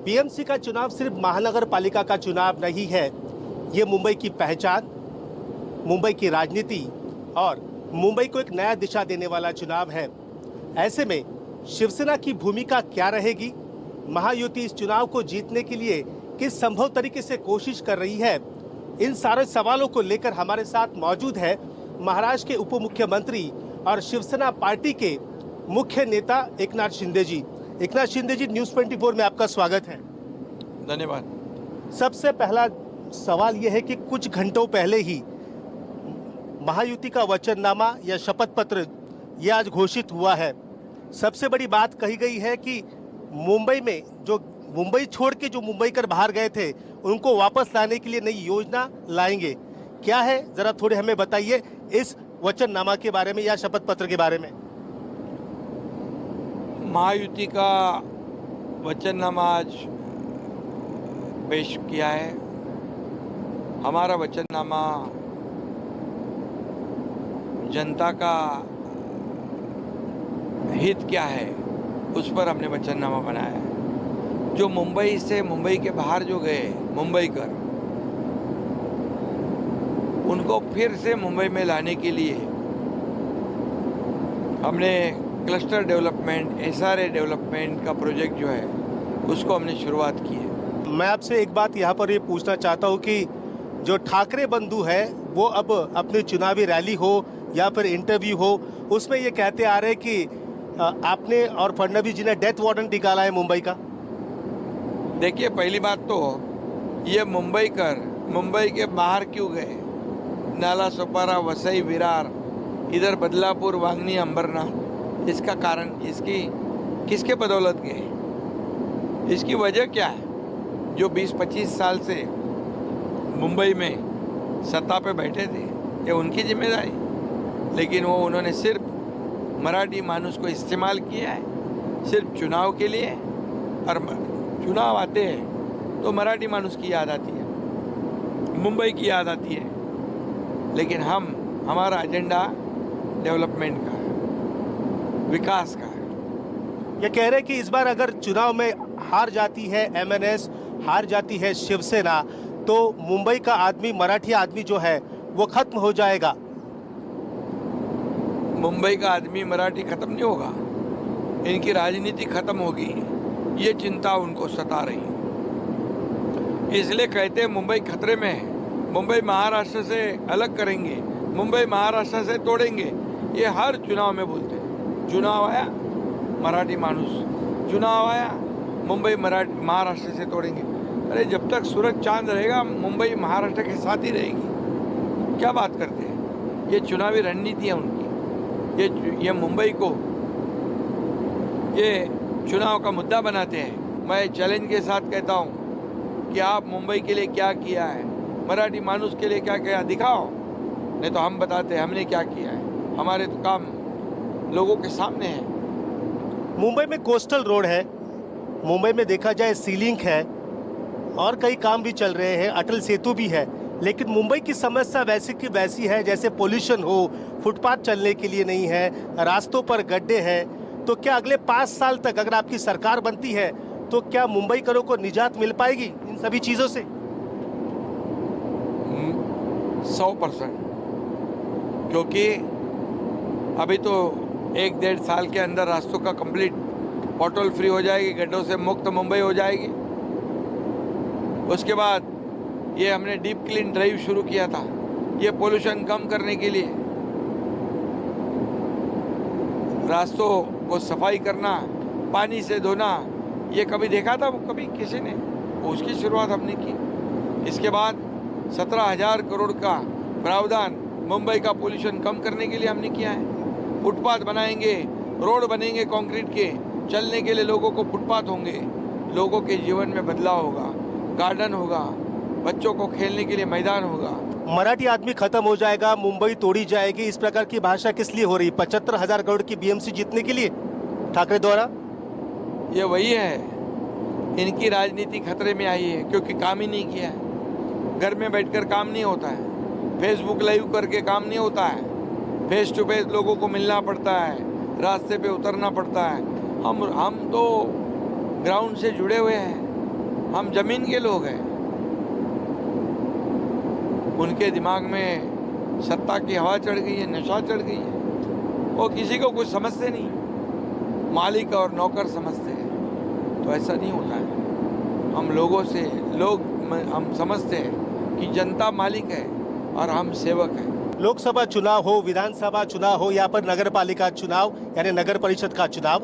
BMC का चुनाव सिर्फ महानगर पालिका का चुनाव नहीं है, ये मुंबई की पहचान, मुंबई की राजनीति और मुंबई को एक नया दिशा देने वाला चुनाव है। ऐसे में शिवसेना की भूमिका क्या रहेगी? महायुति इस चुनाव को जीतने के लिए किस संभव तरीके से कोशिश कर रही है? इन सारे सवालों को लेकर हमारे साथ मौजूद है महाराष्ट्र के उप मुख्यमंत्री और शिवसेना पार्टी के मुख्य नेता एकनाथ शिंदे जी। एकनाथ शिंदे जी, न्यूज़ 24 में आपका स्वागत है। धन्यवाद। सबसे पहला सवाल यह है कि कुछ घंटों पहले ही महायुति का वचननामा या शपथ पत्र ये आज घोषित हुआ है। सबसे बड़ी बात कही गई है कि मुंबई में जो मुंबई छोड़ के जो मुंबईकर बाहर गए थे उनको वापस लाने के लिए नई योजना लाएंगे। क्या है, जरा थोड़े हमें बताइए इस वचननामा के बारे में या शपथ पत्र के बारे में। महायुति का वचननामा आज पेश किया है। हमारा वचननामा जनता का हित क्या है उस पर हमने वचननामा बनाया है। जो मुंबई से मुंबई के बाहर जो गए मुंबईकर, उनको फिर से मुंबई में लाने के लिए हमने क्लस्टर डेवलपमेंट, एसआरए डेवलपमेंट का प्रोजेक्ट जो है उसको हमने शुरुआत की है। मैं आपसे एक बात यहाँ पर ये पूछना चाहता हूँ कि जो ठाकरे बंधु है वो अब अपनी चुनावी रैली हो या फिर इंटरव्यू हो, उसमें ये कहते आ रहे हैं कि आपने और फडणवीस जी ने डेथ वारंट निकाला है मुंबई का। देखिए, पहली बात तो ये मुंबई के बाहर क्यों गए? नाला सोपारा, वसई, विरार, इधर बदलापुर, वांगनी, अंबरनाथ, इसका कारण किसके बदौलत गए? इसकी वजह क्या है? जो 20-25 साल से मुंबई में सत्ता पे बैठे थे, ये उनकी जिम्मेदारी, लेकिन वो उन्होंने सिर्फ मराठी मानुस को इस्तेमाल किया है सिर्फ चुनाव के लिए। और चुनाव आते हैं तो मराठी मानुस की याद आती है, मुंबई की याद आती है, लेकिन हमारा एजेंडा डेवलपमेंट का है, विकास का है। ये कह रहे हैं कि इस बार अगर चुनाव में हार जाती है एमएनएस, हार जाती है शिवसेना, तो मुंबई का आदमी, मराठी आदमी जो है वो खत्म हो जाएगा। मुंबई का आदमी मराठी खत्म नहीं होगा, इनकी राजनीति खत्म होगी, ये चिंता उनको सता रही है। इसलिए कहते हैं मुंबई खतरे में है, मुंबई महाराष्ट्र से अलग करेंगे, मुंबई महाराष्ट्र से तोड़ेंगे, ये हर चुनाव में बोलते हैं। चुनाव आया मराठी मानुस, चुनाव आया मुंबई महाराष्ट्र से तोड़ेंगे। अरे जब तक सूरज चांद रहेगा मुंबई महाराष्ट्र के साथ ही रहेगी। क्या बात करते हैं? ये चुनावी रणनीति है उनकी। ये मुंबई को ये चुनाव का मुद्दा बनाते हैं। मैं चैलेंज के साथ कहता हूँ कि आप मुंबई के लिए क्या किया है, मराठी मानुस के लिए क्या किया, दिखाओ। नहीं तो हम बताते हैं हमने क्या किया है। हमारे तो काम लोगों के सामने है। मुंबई में कोस्टल रोड है, मुंबई में देखा जाए सी लिंक है और कई काम भी चल रहे हैं, अटल सेतु भी है, लेकिन मुंबई की समस्या वैसी की वैसी है। जैसे पोल्यूशन हो, फुटपाथ चलने के लिए नहीं है, रास्तों पर गड्ढे हैं। तो क्या अगले 5 साल तक अगर आपकी सरकार बनती है तो क्या मुंबईकरों को निजात मिल पाएगी इन सभी चीज़ों से? 100%, क्योंकि अभी तो 1-1.5 साल के अंदर रास्तों का कंप्लीट पॉटहोल फ्री हो जाएगी, गड्ढों से मुक्त मुंबई हो जाएगी। उसके बाद ये हमने डीप क्लीन ड्राइव शुरू किया था, ये पोल्यूशन कम करने के लिए, रास्तों को सफाई करना, पानी से धोना। ये कभी देखा था कभी किसी ने? उसकी शुरुआत हमने की। इसके बाद 17,000 करोड़ का प्रावधान मुंबई का पोल्यूशन कम करने के लिए हमने किया है। फुटपाथ बनाएंगे, रोड बनेंगे कंक्रीट के, चलने के लिए लोगों को फुटपाथ होंगे, लोगों के जीवन में बदलाव होगा, गार्डन होगा, बच्चों को खेलने के लिए मैदान होगा। मराठी आदमी खत्म हो जाएगा, मुंबई तोड़ी जाएगी, इस प्रकार की भाषा किस लिए हो रही? 75,000 करोड़ की बीएमसी जीतने के लिए ठाकरे द्वारा? ये वही है, इनकी राजनीति खतरे में आई है क्योंकि काम ही नहीं किया है। घर में बैठकर काम नहीं होता है, फेसबुक लाइव करके काम नहीं होता है, फेस टू फेस लोगों को मिलना पड़ता है, रास्ते पे उतरना पड़ता है। हम तो ग्राउंड से जुड़े हुए हैं, हम जमीन के लोग हैं। उनके दिमाग में सत्ता की हवा चढ़ गई है, नशा चढ़ गई है। वो किसी को कुछ समझते नहीं, मालिक और नौकर समझते हैं। तो ऐसा नहीं होता है। हम लोगों से हम समझते हैं कि जनता मालिक है और हम सेवक हैं। लोकसभा चुनाव हो, विधानसभा चुनाव हो या पर नगर पालिका चुनाव यानी नगर परिषद का चुनाव,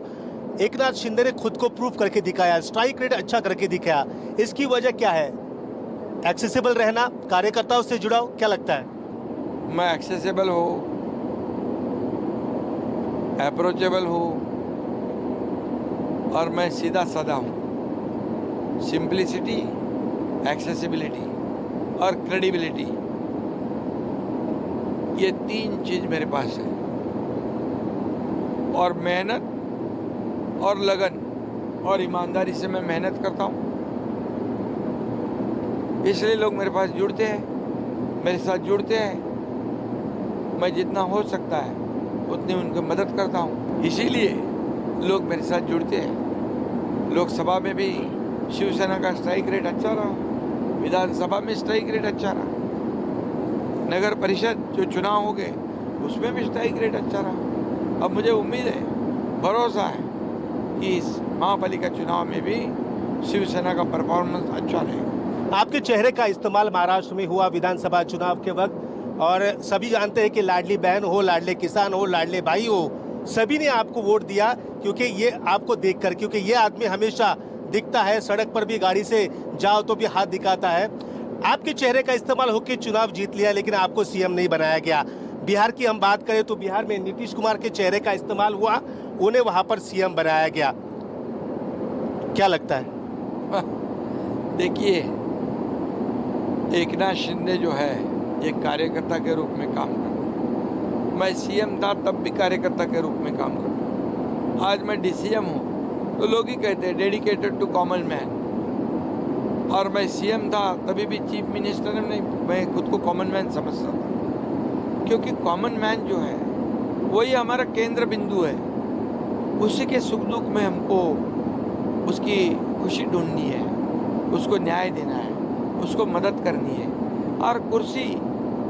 एकनाथ शिंदे ने खुद को प्रूव करके दिखाया, स्ट्राइक रेट अच्छा करके दिखाया। इसकी वजह क्या है? एक्सेसिबल रहना, कार्यकर्ताओं से जुड़ाव, क्या लगता है? मैं एक्सेसिबल हो, अप्रोचेबल हो और मैं सीधा साधा हूँ। सिंप्लिसिटी, एक्सेसिबिलिटी और क्रेडिबिलिटी, ये 3 चीज मेरे पास है। और मेहनत और लगन और ईमानदारी से मैं मेहनत करता हूँ, इसलिए लोग मेरे पास जुड़ते हैं, मेरे साथ जुड़ते हैं। मैं जितना हो सकता है उतनी उनकी मदद करता हूँ, इसीलिए लोग मेरे साथ जुड़ते हैं। लोकसभा में भी शिवसेना का स्ट्राइक रेट अच्छा रहा, विधानसभा में स्ट्राइक रेट अच्छा रहा, नगर परिषद जो चुनाव हो गए उसमें भी स्ट्राइक रेट अच्छा रहा। अब मुझे उम्मीद है, भरोसा है कि इस महापालिका चुनाव में भी शिवसेना का परफॉर्मेंस अच्छा रहेगा। आपके चेहरे का इस्तेमाल महाराष्ट्र में हुआ विधानसभा चुनाव के वक्त, और सभी जानते हैं कि लाडली बहन हो, लाडले किसान हो, लाडले भाई हो, सभी ने आपको वोट दिया क्योंकि ये आपको देखकर, क्योंकि ये आदमी हमेशा दिखता है, सड़क पर भी गाड़ी से जाओ तो भी हाथ दिखाता है। आपके चेहरे का इस्तेमाल होकर चुनाव जीत लिया, लेकिन आपको सीएम नहीं बनाया गया। बिहार की हम बात करें तो बिहार में नीतीश कुमार के चेहरे का इस्तेमाल हुआ, उन्हें वहां पर सीएम बनाया गया। क्या लगता है? देखिए, एकनाथ शिंदे जो है एक कार्यकर्ता के रूप में काम करता। मैं सीएम था तब भी कार्यकर्ता के रूप में काम करता। आज मैं डीसीएम हूँ तो लोग ही कहते हैं डेडिकेटेड टू कॉमन मैन। और मैं सीएम था तभी भी चीफ मिनिस्टर नहीं, मैं खुद को कॉमन मैन समझता था, क्योंकि कॉमन मैन जो है वही हमारा केंद्र बिंदु है। उसी के सुख दुख में हमको उसकी खुशी ढूंढनी है, उसको न्याय देना है, उसको मदद करनी है। और कुर्सी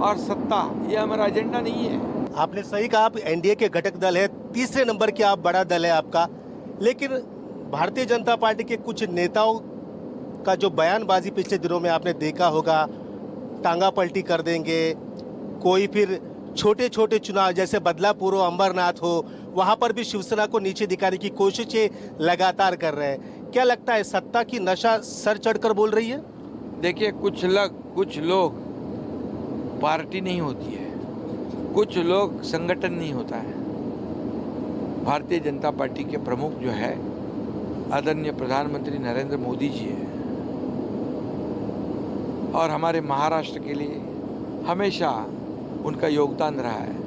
और सत्ता ये हमारा एजेंडा नहीं है। आपने सही कहा, आप एनडीए के घटक दल है, तीसरे नंबर के आप बड़ा दल है आपका, लेकिन भारतीय जनता पार्टी के कुछ नेताओं का जो बयानबाजी पिछले दिनों में आपने देखा होगा, टांगा पलटी कर देंगे, कोई फिर छोटे छोटे चुनाव जैसे बदलापुर हो, अंबरनाथ हो, वहां पर भी शिवसेना को नीचे दिखाने की कोशिशें लगातार कर रहे हैं। क्या लगता है, सत्ता की नशा सर चढ़कर बोल रही है? देखिए, कुछ लोग पार्टी नहीं होती है, कुछ लोग संगठन नहीं होता है। भारतीय जनता पार्टी के प्रमुख जो है आदरणीय प्रधानमंत्री नरेंद्र मोदी जी है, और हमारे महाराष्ट्र के लिए हमेशा उनका योगदान रहा है।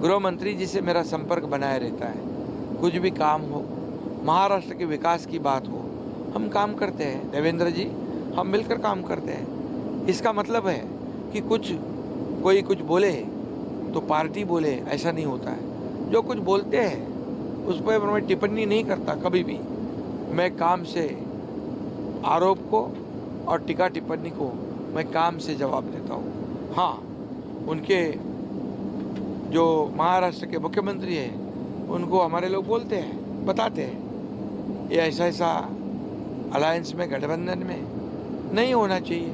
गृह मंत्री जी से मेरा संपर्क बनाए रहता है। कुछ भी काम हो, महाराष्ट्र के विकास की बात हो, हम काम करते हैं। देवेंद्र जी, हम मिलकर काम करते हैं। इसका मतलब है कि कोई कुछ बोले तो पार्टी बोले, ऐसा नहीं होता है। जो कुछ बोलते हैं उस पर मैं टिप्पणी नहीं करता कभी भी। मैं काम से आरोप को और टीका टिप्पणी को मैं काम से जवाब देता हूँ। हाँ, उनके जो महाराष्ट्र के मुख्यमंत्री हैं उनको हमारे लोग बोलते हैं, बताते हैं ये ऐसा अलायंस में, गठबंधन में नहीं होना चाहिए।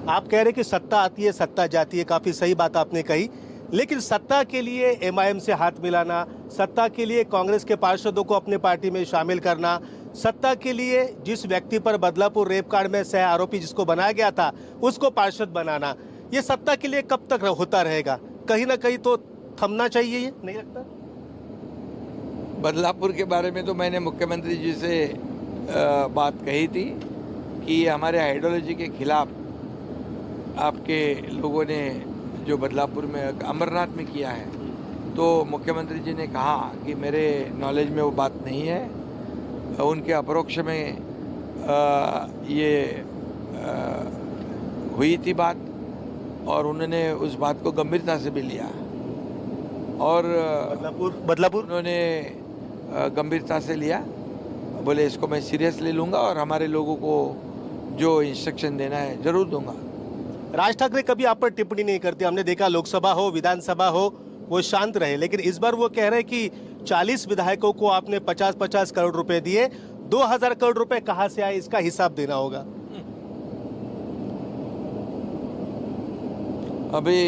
आप कह रहे कि सत्ता आती है, सत्ता जाती है, काफी सही बात आपने कही, लेकिन सत्ता के लिए एमआईएम से हाथ मिलाना, सत्ता के लिए कांग्रेस के पार्षदों को अपने पार्टी में शामिल करना, सत्ता के लिए जिस व्यक्ति पर बदलापुर रेप कांड में सह आरोपी जिसको बनाया गया था उसको पार्षद बनाना, ये सत्ता के लिए कब तक होता रहेगा? कहीं ना कहीं तो थमना चाहिए, ये नहीं लगता? बदलापुर के बारे में तो मैंने मुख्यमंत्री जी से बात कही थी कि हमारे आइडियोलॉजी के खिलाफ आपके लोगों ने जो बदलापुर में, अमरनाथ में किया है, तो मुख्यमंत्री जी ने कहा कि मेरे नॉलेज में वो बात नहीं है। उनके अपरोक्ष में ये हुई थी बात, और उन्होंने उस बात को गंभीरता से भी लिया, और बदलापुर उन्होंने गंभीरता से लिया। बोले इसको मैं सीरियसली लूँगा और हमारे लोगों को जो इंस्ट्रक्शन देना है ज़रूर दूंगा। राज ठाकरे कभी आप पर टिप्पणी नहीं करते। हमने देखा लोकसभा हो विधानसभा हो वो शांत रहे, लेकिन इस बार वो कह रहे हैं कि 40 विधायकों को आपने 50-50 करोड़ रुपए दिए, 2000 करोड़ रुपए कहां से आए इसका हिसाब देना होगा। अभी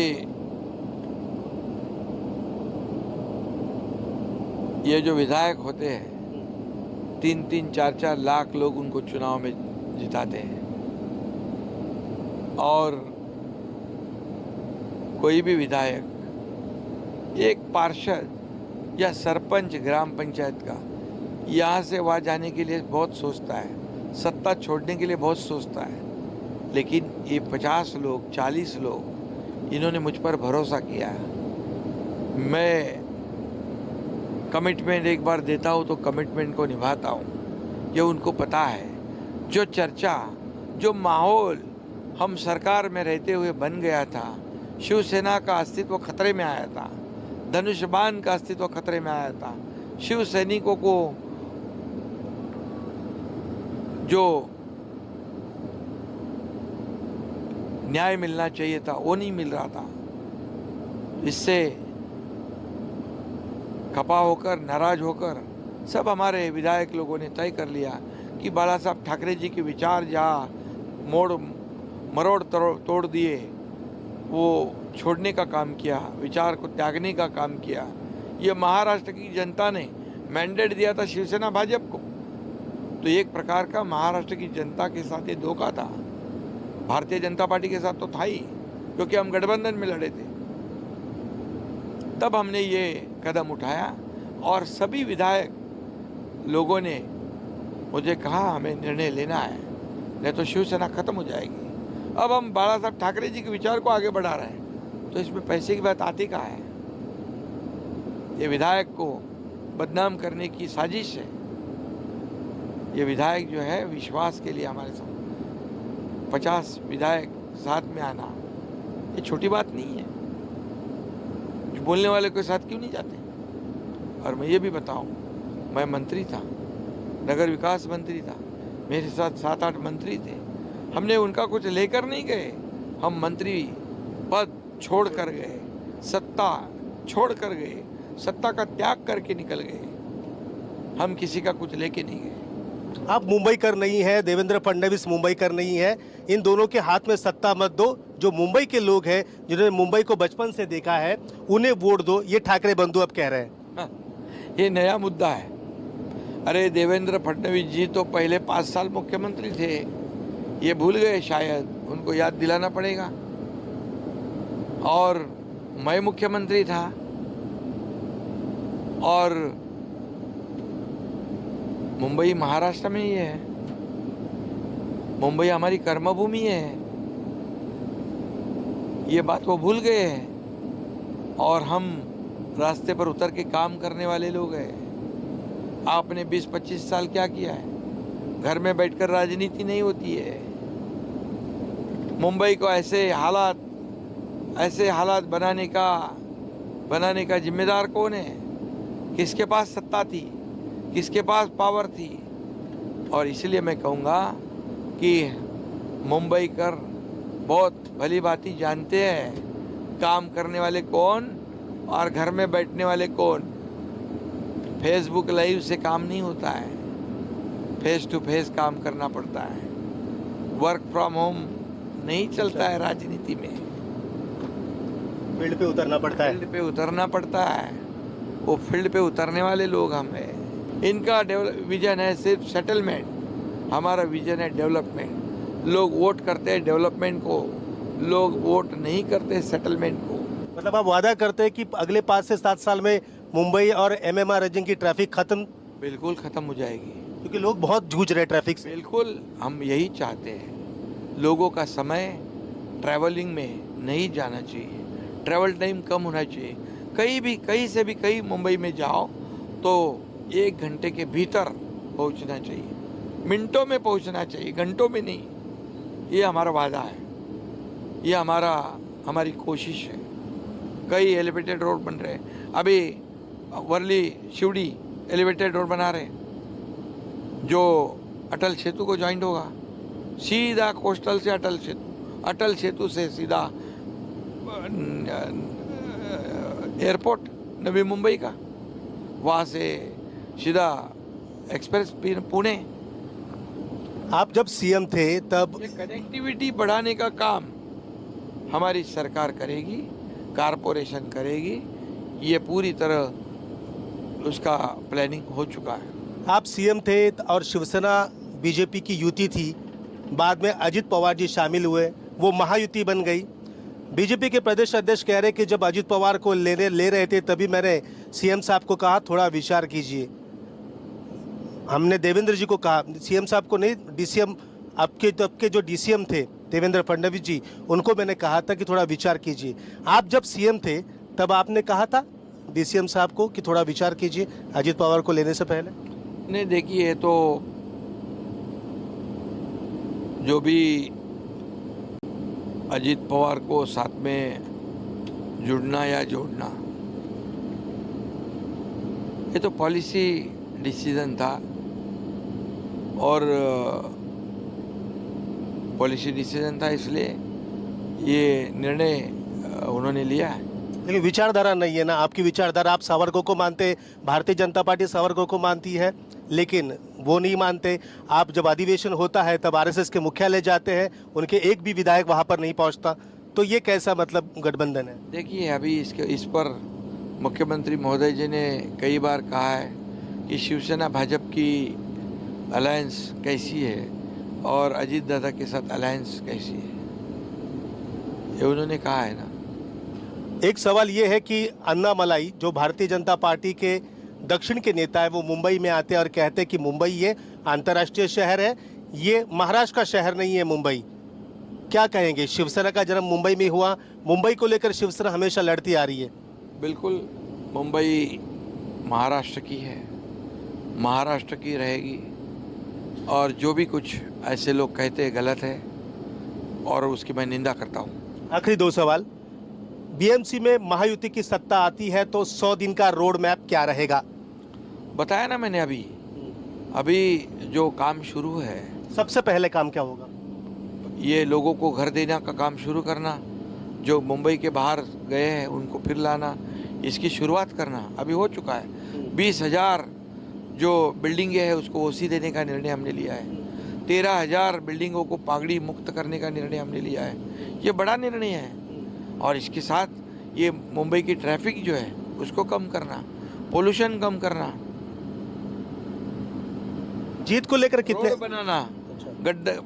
ये जो विधायक होते हैं 3-3, 4-4 लाख लोग उनको चुनाव में जिताते हैं और कोई भी विधायक एक पार्षद या सरपंच ग्राम पंचायत का यहाँ से वहाँ जाने के लिए बहुत सोचता है, सत्ता छोड़ने के लिए बहुत सोचता है, लेकिन ये 50 लोग 40 लोग इन्होंने मुझ पर भरोसा किया। मैं कमिटमेंट एक बार देता हूँ तो कमिटमेंट को निभाता हूँ। ये उनको पता है। जो चर्चा, जो माहौल हम सरकार में रहते हुए बन गया था, शिवसेना का अस्तित्व खतरे में आया था, धनुष बाण का अस्तित्व खतरे में आया था, शिव सैनिकों को जो न्याय मिलना चाहिए था वो नहीं मिल रहा था। इससे खपा होकर, नाराज होकर सब हमारे विधायक लोगों ने तय कर लिया कि बाला साहब ठाकरे जी के विचार जहाँ मरोड़ तोड़ दिए वो छोड़ने का काम किया, विचार को त्यागने का काम किया। ये महाराष्ट्र की जनता ने मैंडेट दिया था शिवसेना भाजपा को, तो एक प्रकार का महाराष्ट्र की जनता के साथ ये धोखा था। भारतीय जनता पार्टी के साथ तो था ही, क्योंकि हम गठबंधन में लड़े थे। तब हमने ये कदम उठाया और सभी विधायक लोगों ने मुझे कहा हमें निर्णय लेना है, नहीं तो शिवसेना खत्म हो जाएगी। अब हम बाला साहब ठाकरे जी के विचार को आगे बढ़ा रहे हैं, तो इसमें पैसे की बात आती कहाँ है। ये विधायक को बदनाम करने की साजिश है। ये विधायक जो है विश्वास के लिए हमारे साथ 50 विधायक साथ में आना ये छोटी बात नहीं है। जो बोलने वाले के साथ क्यों नहीं जाते। और मैं ये भी बताऊं, मैं मंत्री था, नगर विकास मंत्री था, मेरे साथ 7-8 मंत्री थे। हमने उनका कुछ लेकर नहीं गए, हम मंत्री पद छोड़ कर गए, सत्ता छोड़ कर गए, सत्ता का त्याग करके निकल गए। हम किसी का कुछ लेके नहीं गए। आप मुंबई कर नहीं है, देवेंद्र फडणवीस मुंबई कर नहीं है, इन दोनों के हाथ में सत्ता मत दो। जो मुंबई के लोग हैं जिन्होंने मुंबई को बचपन से देखा है उन्हें वोट दो, ये ठाकरे बंधु अब कह रहे हैं। हाँ, ये नया मुद्दा है। अरे देवेंद्र फडणवीस जी तो पहले 5 साल मुख्यमंत्री थे, ये भूल गए शायद, उनको याद दिलाना पड़ेगा। और मैं मुख्यमंत्री था और मुंबई महाराष्ट्र में ही है, मुंबई हमारी कर्मभूमि है, ये बात वो भूल गए हैं। और हम रास्ते पर उतर के काम करने वाले लोग हैं। आपने 20-25 साल क्या किया है? घर में बैठकर राजनीति नहीं होती है। मुंबई को ऐसे हालात बनाने का जिम्मेदार कौन है? किसके पास सत्ता थी, किसके पास पावर थी? और इसलिए मैं कहूँगा कि मुंबई कर बहुत भली भांति जानते हैं काम करने वाले कौन और घर में बैठने वाले कौन। फेसबुक लाइव से काम नहीं होता है, फेस टू फेस काम करना पड़ता है। वर्क फ्रॉम होम नहीं चलता है राजनीति में, फील्ड पे उतरना पड़ता है। फील्ड पे उतरना पड़ता है। वो फील्ड पे उतरने वाले लोग हम हैं। इनका विजन है सिर्फ सेटलमेंट, हमारा विजन है डेवलपमेंट। लोग वोट करते हैं डेवलपमेंट को, लोग वोट नहीं करते सेटलमेंट को। मतलब आप वादा करते हैं कि अगले 5 से 7 साल में मुंबई और MMR रीजन की ट्रैफिक खत्म? बिल्कुल खत्म हो जाएगी, क्योंकि लोग बहुत जूझ रहे हैं ट्रैफिक से। बिल्कुल हम यही चाहते हैं। लोगों का समय ट्रैवलिंग में नहीं जाना चाहिए, ट्रैवल टाइम कम होना चाहिए। कहीं से भी कहीं मुंबई में जाओ तो 1 घंटे के भीतर पहुंचना चाहिए, मिनटों में पहुंचना चाहिए, घंटों में नहीं। ये हमारा वादा है, ये हमारी कोशिश है। कई एलिवेटेड रोड बन रहे हैं, अभी वर्ली शिवड़ी एलिवेटेड रोड बना रहे हैं, जो अटल सेतु को ज्वाइंट होगा, सीधा कोस्टल से अटल सेतु से सीधा एयरपोर्ट नवी मुंबई का, वहाँ से सीधा एक्सप्रेस पुणे। आप जब सीएम थे तब ये कनेक्टिविटी बढ़ाने का काम हमारी सरकार करेगी, कारपोरेशन करेगी, ये पूरी तरह उसका प्लानिंग हो चुका है। आप सीएम थे और शिवसेना बीजेपी की युति थी, बाद में अजित पवार जी शामिल हुए, वो महायुति बन गई। बीजेपी के प्रदेश अध्यक्ष कह रहे कि जब अजित पवार को ले रहे थे तभी मैंने सीएम साहब को कहा थोड़ा विचार कीजिए। हमने देवेंद्र जी को कहा, सीएम साहब को नहीं, डीसीएम आपके जो डीसीएम थे देवेंद्र फडणवीस जी, उनको मैंने कहा था कि थोड़ा विचार कीजिए। आप जब सीएम थे तब आपने कहा था डीसीएम साहब को कि थोड़ा विचार कीजिए अजित पवार को लेने से पहले? नहीं, देखिए, तो जो भी अजित पवार को साथ में जुड़ना या जोड़ना, ये तो पॉलिसी डिसीजन था और पॉलिसी डिसीजन था, इसलिए ये निर्णय उन्होंने लिया है। लेकिन विचारधारा नहीं है ना आपकी विचारधारा। आप सावरकर को मानते, भारतीय जनता पार्टी सावरकर को मानती है, लेकिन वो नहीं मानते। आप जब अधिवेशन होता है तब आरएसएस के मुख्यालय जाते हैं, उनके एक भी विधायक वहाँ पर नहीं पहुँचता, तो ये कैसा मतलब गठबंधन है? देखिए, अभी इस पर मुख्यमंत्री महोदय जी ने कई बार कहा है कि शिवसेना भाजपा की अलायंस कैसी है और अजीत दादा के साथ अलायंस कैसी है, ये उन्होंने कहा है ना। एक सवाल ये है कि अन्नामलाई जो भारतीय जनता पार्टी के दक्षिण के नेता है, वो मुंबई में आते हैं और कहते हैं कि मुंबई ये अंतर्राष्ट्रीय शहर है, ये महाराष्ट्र का शहर नहीं है मुंबई। क्या कहेंगे? शिवसेना का जन्म मुंबई में हुआ, मुंबई को लेकर शिवसेना हमेशा लड़ती आ रही है। बिल्कुल, मुंबई महाराष्ट्र की है, महाराष्ट्र की रहेगी, और जो भी कुछ ऐसे लोग कहते हैं गलत है और उसकी मैं निंदा करता हूँ। आखिरी दो सवाल। बीएमसी में महायुति की सत्ता आती है तो 100 दिन का रोड मैप क्या रहेगा? बताया ना मैंने, अभी जो काम शुरू है, सबसे पहले काम क्या होगा? ये लोगों को घर देने का काम शुरू करना, जो मुंबई के बाहर गए हैं उनको फिर लाना, इसकी शुरुआत करना अभी हो चुका है। 20,000 जो बिल्डिंगें हैं उसको ओसी देने का निर्णय हमने लिया है। 13,000 बिल्डिंगों को पगड़ी मुक्त करने का निर्णय हमने लिया है। ये बड़ा निर्णय है, और इसके साथ ये मुंबई की ट्रैफिक जो है उसको कम करना, पोल्यूशन कम करना, जीत को लेकर कितने रोड बनाना, गड्ढे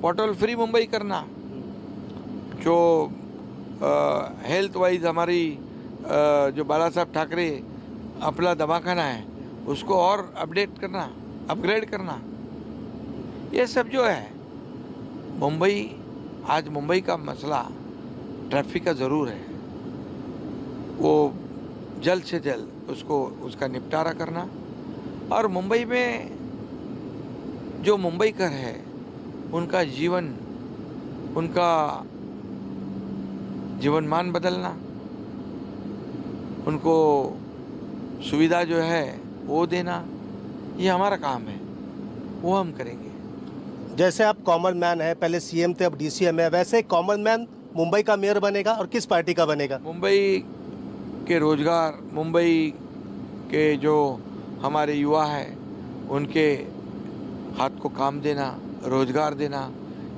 पॉटल फ्री मुंबई करना, जो हेल्थ वाइज हमारी जो बाला साहब ठाकरे अपना दवाखाना है उसको और अपडेट करना, अपग्रेड करना, ये सब जो है मुंबई, आज मुंबई का मसला ट्रैफिक का ज़रूर है, वो जल्द से जल्द उसका निपटारा करना। और मुंबई में जो मुंबईकर है उनका जीवनमान बदलना, उनको सुविधा जो है वो देना, ये हमारा काम है, वो हम करेंगे। जैसे आप कॉमन मैन है, पहले सीएम थे अब डीसीएम है, वैसे कॉमन मैन मुंबई का मेयर बनेगा और किस पार्टी का बनेगा? मुंबई के रोजगार, मुंबई के जो हमारे युवा हैं उनके हाथ को काम देना, रोजगार देना,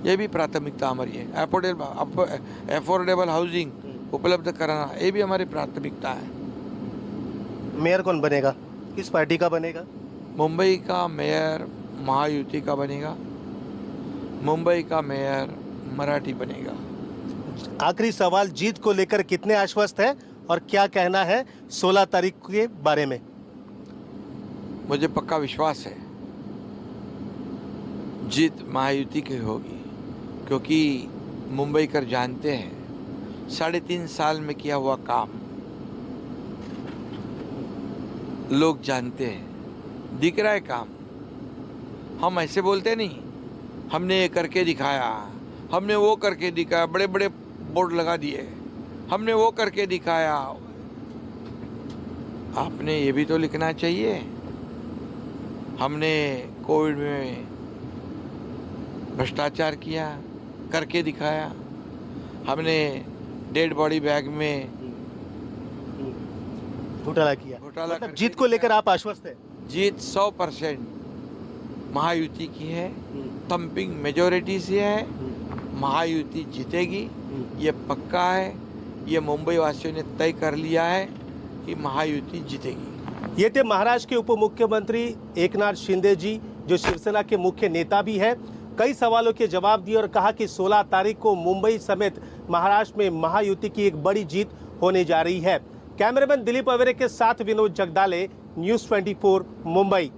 ये भी प्राथमिकता हमारी है। अफोर्डेबल हाउसिंग उपलब्ध कराना, ये भी हमारी प्राथमिकता है। मेयर कौन बनेगा, किस पार्टी का बनेगा? मुंबई का मेयर महायुति का बनेगा, मुंबई का मेयर मराठी बनेगा। आखिरी सवाल, जीत को लेकर कितने आश्वस्त है और क्या कहना है 16 तारीख के बारे में? मुझे पक्का विश्वास है जीत महायुति की होगी, क्योंकि मुंबईकर जानते हैं 3.5 साल में किया हुआ काम लोग जानते हैं, दिख रहा है काम। हम ऐसे बोलते नहीं, हमने ये करके दिखाया, हमने वो करके दिखाया, बड़े बड़े बोर्ड लगा दिए, हमने वो करके दिखाया। आपने ये भी तो लिखना चाहिए, हमने कोविड में भ्रष्टाचार किया, करके दिखाया। हमने डेड बॉडी बैग में घोटाला किया। घोटाला मतलब करके जीत को लेकर आप आश्वस्त हैं? जीत 100% महायुति की है, थम्पिंग मेजोरिटी से है। महायुति जीतेगी, ये पक्का है। ये मुंबई वासियों ने तय कर लिया है कि महायुति जीतेगी। ये थे महाराष्ट्र के उप मुख्यमंत्री एकनाथ शिंदे जी, जो शिवसेना के मुख्य नेता भी है। कई सवालों के जवाब दिए और कहा कि 16 तारीख को मुंबई समेत महाराष्ट्र में महायुति की एक बड़ी जीत होने जा रही है। कैमरामैन दिलीप अवेरे के साथ विनोद जगदाले, न्यूज़ 24 मुंबई।